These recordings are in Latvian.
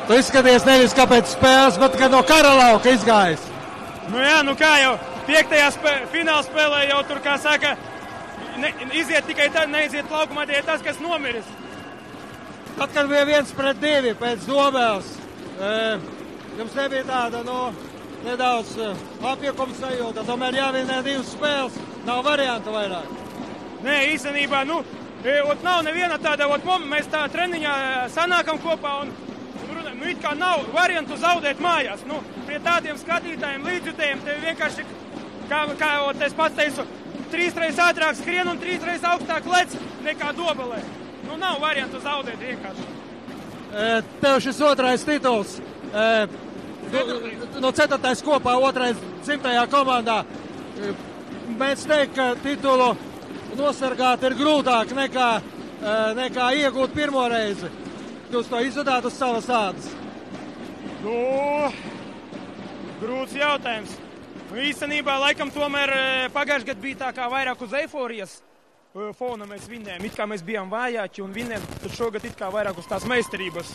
Tu izskaties nevis kāpēc spēles, bet kā no karalauka izgājis. Nu jā, nu kā jau 5. fināla spēlē jau tur, kā saka, iziet tikai tad, neiziet laukumā, tie tas, kas nomiris. Tad, kad bija 1-2 pēc Dobēles, jums nebija tāda, nedaudz apjukuma sajūta, tomēr jāvienē 2 spēles, nav variantu vairāk. Nē, īstenībā, nav neviena tāda, mēs tā treniņā sanākam kopā un it kā nav variantu zaudēt mājās. Pie tādiem skatītājiem, līdzjutējiem, tev vienkārši, kā es pats teicu, 3 reizes ātrāk skrien un 3 reizes augstāk lec nekā Dobelē. Nav variantu zaudēt vienkārši. Tev šis 2. tituls, 4. kopā, 2. dzimtajā komandā. Mēs teikt, ka titulu nosargāt ir grūtāk nekā iegūt pirmo reizi. Jūs to izvedāt uz savas ādas? Grūts jautājums. Īstenībā, laikam, tomēr pagājušajā gadā bija tā kā vairāk uz eiforijas fona mēs vinnējām. It kā mēs bijām vājāki un vinnējām, tad šogad it kā vairāk uz tās meistarības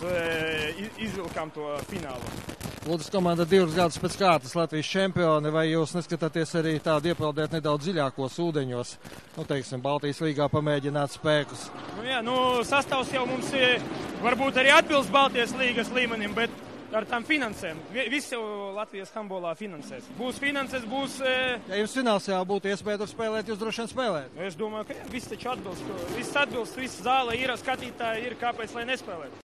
izvilkām to finālu. Lūdzu, komanda 2 gadus pēc kārtas Latvijas čempioni, vai jūs neskatāties arī tādu iepeldēt nedaudz dziļākos ūdeņos, teiksim, Baltijas līgā pamēģināt spēkus? Sastāvs jau mums varbūt arī atbilst Baltijas līgas līmenim, bet ar tām finansēm. Viss jau Latvijas handbolā finansēs. Būs finanses, būs... Ja jums finansiāli būtu iespēja tur spēlēt, jūs droši vien spēlēt? Es domāju, ka jā, viss taču atbilst. Viss atbilst, viss zāle ir, skatītāji ir, kāpēc lai nespēlēt.